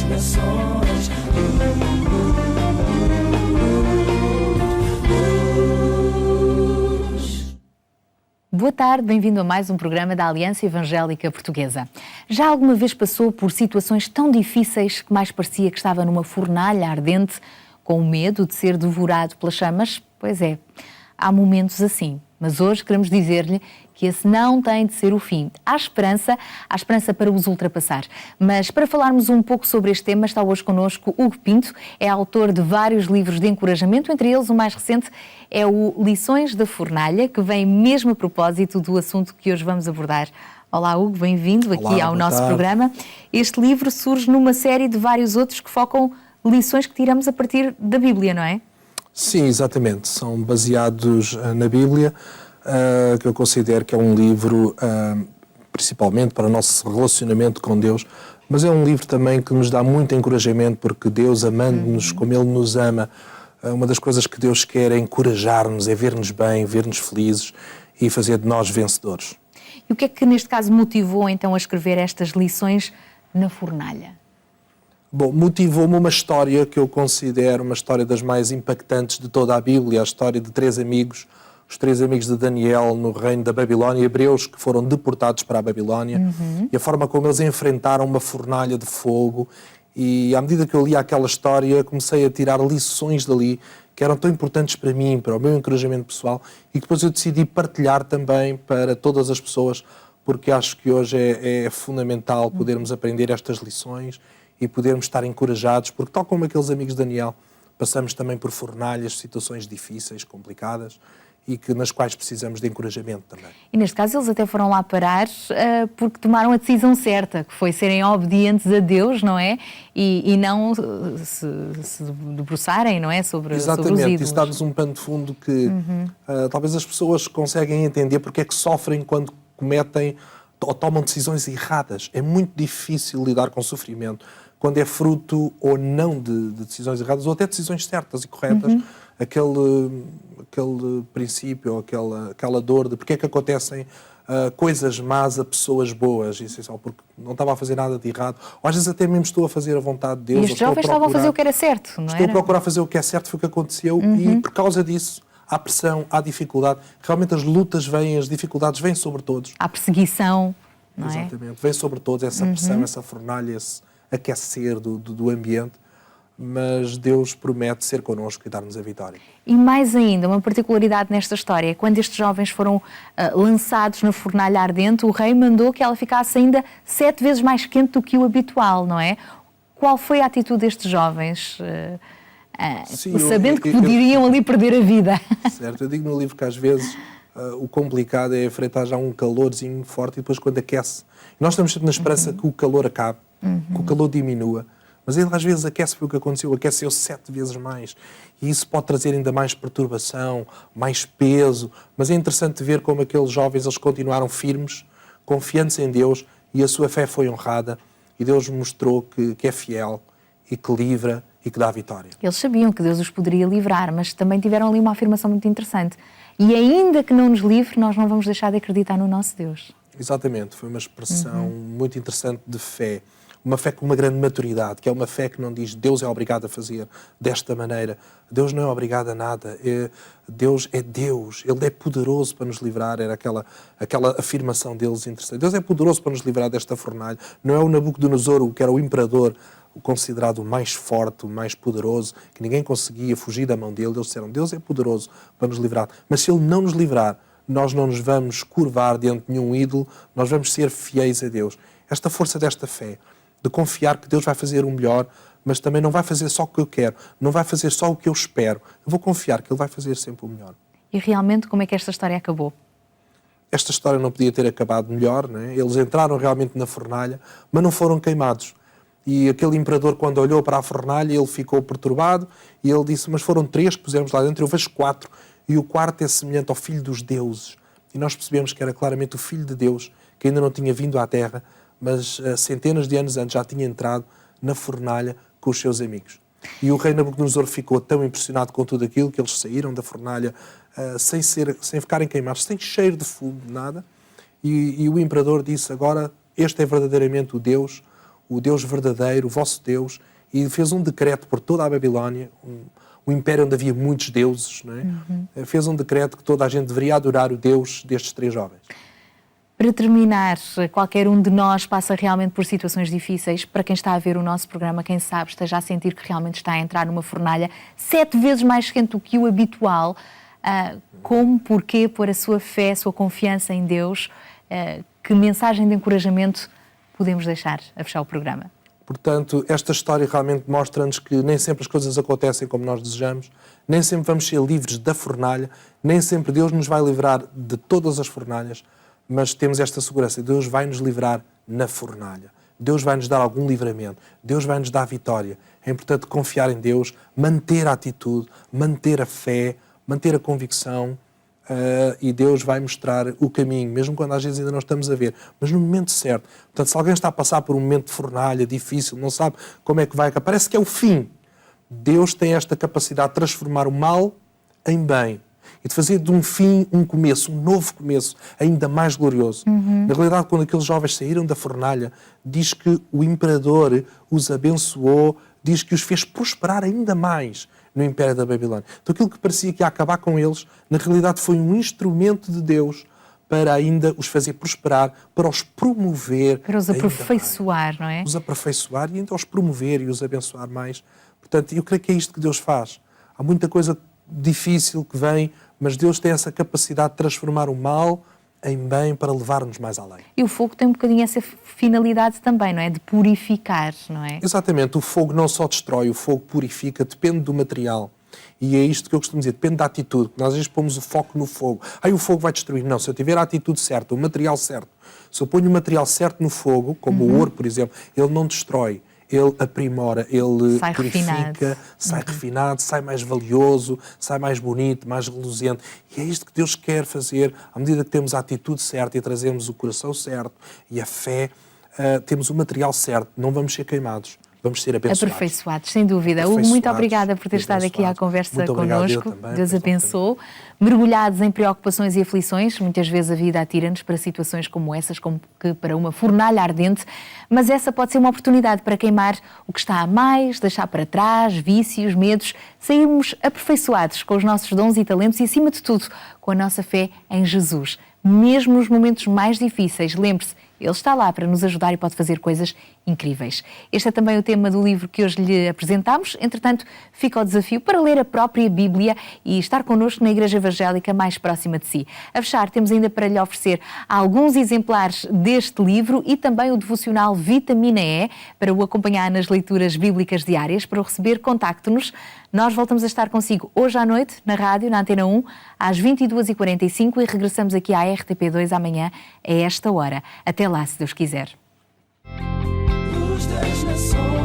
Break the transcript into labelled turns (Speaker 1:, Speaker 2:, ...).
Speaker 1: nações.
Speaker 2: Boa tarde, bem-vindo a mais um programa da Aliança Evangélica Portuguesa. Já alguma vez passou por situações tão difíceis que mais parecia que estava numa fornalha ardente, com medo de ser devorado pelas chamas? Pois é, há momentos assim. Mas hoje queremos dizer-lhe que esse não tem de ser o fim. Há esperança para os ultrapassar. Mas para falarmos um pouco sobre este tema, está hoje connosco Hugo Pinto, é autor de vários livros de encorajamento, entre eles o mais recente é o Lições da Fornalha, que vem mesmo a propósito do assunto que hoje vamos abordar. Olá Hugo, bem-vindo aqui ao nosso programa. Este livro surge numa série de vários outros que focam lições que tiramos a partir da Bíblia, não é?
Speaker 3: Sim, exatamente. São baseados na Bíblia, que eu considero que é um livro, principalmente para o nosso relacionamento com Deus, mas é um livro também que nos dá muito encorajamento, porque Deus, amando-nos como Ele nos ama, uma das coisas que Deus quer é encorajar-nos, é ver-nos bem, ver-nos felizes e fazer de nós vencedores.
Speaker 2: E o que é que neste caso motivou então a escrever estas lições na fornalha?
Speaker 3: Bom, motivou-me uma história que eu considero uma história das mais impactantes de toda a Bíblia, a história de três amigos, os três amigos de Daniel no reino da Babilónia, hebreus que foram deportados para a Babilónia, e a forma como eles enfrentaram uma fornalha de fogo. E à medida que eu lia aquela história, comecei a tirar lições dali que eram tão importantes para mim, para o meu encorajamento pessoal, e que depois eu decidi partilhar também para todas as pessoas, porque acho que hoje é fundamental podermos aprender estas lições e podermos estar encorajados, porque tal como aqueles amigos de Daniel, passamos também por fornalhas, situações difíceis, complicadas, e que nas quais precisamos de encorajamento também.
Speaker 2: E neste caso eles até foram lá parar porque tomaram a decisão certa, que foi serem obedientes a Deus, não é? E não se debruçarem, não é? Sobre os ídolos.
Speaker 3: Exatamente, isso dá-nos um pano de fundo que talvez as pessoas conseguem entender porque é que sofrem quando cometem ou tomam decisões erradas. É muito difícil lidar com sofrimento quando é fruto ou não de decisões erradas ou até decisões certas e corretas. Aquele princípio ou aquela dor de porque é que acontecem coisas más a pessoas boas, isso é só porque não estava a fazer nada de errado, ou às vezes até mesmo estou a fazer a vontade de Deus.
Speaker 2: E os jovens estavam a fazer o que era certo, não é?
Speaker 3: Estou a procurar fazer o que é certo, foi o que aconteceu, e por causa disso há pressão, há dificuldade. Realmente as lutas vêm, as dificuldades vêm sobre todos.
Speaker 2: Há perseguição, não é?
Speaker 3: Exatamente, vem sobre todos essa pressão, essa fornalha, esse aquecer do ambiente, mas Deus promete ser connosco e dar-nos a vitória.
Speaker 2: E mais ainda, uma particularidade nesta história, quando estes jovens foram lançados na fornalha ardente, o rei mandou que ela ficasse ainda 7 vezes mais quente do que o habitual, não é? Qual foi a atitude destes jovens, sabendo que poderiam ali perder a vida? Certo,
Speaker 3: eu digo no livro que às vezes o complicado é enfrentar já um calorzinho forte e depois quando aquece. Nós estamos sempre na esperança que o calor acabe, que o calor diminua. Mas ele às vezes aquece, foi o que aconteceu, aqueceu 7 vezes mais. E isso pode trazer ainda mais perturbação, mais peso. Mas é interessante ver como aqueles jovens eles continuaram firmes, confiantes em Deus, e a sua fé foi honrada. E Deus mostrou que é fiel e que livra e que dá a vitória.
Speaker 2: Eles sabiam que Deus os poderia livrar, mas também tiveram ali uma afirmação muito interessante. E ainda que não nos livre, nós não vamos deixar de acreditar no nosso Deus.
Speaker 3: Exatamente, foi uma expressão muito interessante de fé. Uma fé com uma grande maturidade, que é uma fé que não diz Deus é obrigado a fazer desta maneira. Deus não é obrigado a nada. Deus é Deus. Ele é poderoso para nos livrar. Era aquela afirmação deles interessante. Deus é poderoso para nos livrar desta fornalha. Não é o Nabucodonosor, que era o imperador, o considerado o mais forte, o mais poderoso, que ninguém conseguia fugir da mão dele. Eles disseram, Deus é poderoso para nos livrar. Mas se Ele não nos livrar, nós não nos vamos curvar diante de nenhum ídolo, nós vamos ser fiéis a Deus. Esta força desta fé, de confiar que Deus vai fazer o melhor, mas também não vai fazer só o que eu quero, não vai fazer só o que eu espero. Eu vou confiar que Ele vai fazer sempre o melhor.
Speaker 2: E realmente, como é que esta história acabou?
Speaker 3: Esta história não podia ter acabado melhor, não é? Eles entraram realmente na fornalha, mas não foram queimados. E aquele imperador, quando olhou para a fornalha, ele ficou perturbado e ele disse, mas foram 3 que pusemos lá dentro, eu vejo 4, e o quarto é semelhante ao Filho dos Deuses. E nós percebemos que era claramente o Filho de Deus, que ainda não tinha vindo à Terra, mas centenas de anos antes já tinha entrado na fornalha com os seus amigos. E o rei Nabucodonosor ficou tão impressionado com tudo aquilo que eles saíram da fornalha sem ficarem queimados, sem cheiro de fumo, nada. E o imperador disse, agora este é verdadeiramente o Deus, o Deus verdadeiro, o vosso Deus, e fez um decreto por toda a Babilónia, um império onde havia muitos deuses, não é? Fez um decreto que toda a gente deveria adorar o Deus destes 3 jovens.
Speaker 2: Para terminar, qualquer um de nós passa realmente por situações difíceis. Para quem está a ver o nosso programa, quem sabe, esteja a sentir que realmente está a entrar numa fornalha 7 vezes mais quente do que o habitual. Como, porquê pôr a sua fé, a sua confiança em Deus? Que mensagem de encorajamento podemos deixar a fechar o programa?
Speaker 3: Portanto, esta história realmente mostra-nos que nem sempre as coisas acontecem como nós desejamos, nem sempre vamos ser livres da fornalha, nem sempre Deus nos vai livrar de todas as fornalhas, mas temos esta segurança, Deus vai nos livrar na fornalha. Deus vai nos dar algum livramento, Deus vai nos dar vitória. É importante confiar em Deus, manter a atitude, manter a fé, manter a convicção, e Deus vai mostrar o caminho, mesmo quando às vezes ainda não estamos a ver, mas no momento certo. Portanto, se alguém está a passar por um momento de fornalha difícil, não sabe como é que vai, parece que é o fim, Deus tem esta capacidade de transformar o mal em bem e de fazer de um fim um começo, um novo começo, ainda mais glorioso. Na realidade, quando aqueles jovens saíram da fornalha, diz que o imperador os abençoou, diz que os fez prosperar ainda mais no Império da Babilónia. Então aquilo que parecia que ia acabar com eles, na realidade foi um instrumento de Deus para ainda os fazer prosperar, para os promover.
Speaker 2: Para os aperfeiçoar, não é?
Speaker 3: Os aperfeiçoar e então os promover e os abençoar mais. Portanto, eu creio que é isto que Deus faz. Há muita coisa difícil que vem, mas Deus tem essa capacidade de transformar o mal em bem para levar-nos mais além.
Speaker 2: E o fogo tem um bocadinho essa finalidade também, não é? De purificar, não é?
Speaker 3: Exatamente. O fogo não só destrói, o fogo purifica, depende do material. E é isto que eu costumo dizer, depende da atitude. Nós às vezes pomos o foco no fogo. O fogo vai destruir. Não, se eu tiver a atitude certa, o material certo, se eu ponho o material certo no fogo, como o ouro, por exemplo, ele não destrói. Ele aprimora, ele
Speaker 2: sai
Speaker 3: purifica,
Speaker 2: refinado.
Speaker 3: sai refinado, sai mais valioso, sai mais bonito, mais reluzente. E é isto que Deus quer fazer. À medida que temos a atitude certa e trazemos o coração certo e a fé, temos o material certo, não vamos ser queimados. Vamos ser
Speaker 2: aperfeiçoados, sem dúvida. Hugo, muito obrigada por ter estado aqui à conversa connosco. Deus abençoe. Mergulhados em preocupações e aflições, muitas vezes a vida atira-nos para situações como essas, como que para uma fornalha ardente, mas essa pode ser uma oportunidade para queimar o que está a mais, deixar para trás, vícios, medos, sairmos aperfeiçoados com os nossos dons e talentos e, acima de tudo, com a nossa fé em Jesus. Mesmo nos momentos mais difíceis, lembre-se, Ele está lá para nos ajudar e pode fazer coisas incríveis. Este é também o tema do livro que hoje lhe apresentámos. Entretanto, fica o desafio para ler a própria Bíblia e estar connosco na Igreja Evangélica mais próxima de si. A fechar, temos ainda para lhe oferecer alguns exemplares deste livro e também o devocional Vitamina E para o acompanhar nas leituras bíblicas diárias. Para o receber, contacte-nos. Nós voltamos a estar consigo hoje à noite, na rádio, na Antena 1, às 22h45 e regressamos aqui à RTP2 amanhã, a esta hora. Até lá, se Deus quiser. Luz das nações.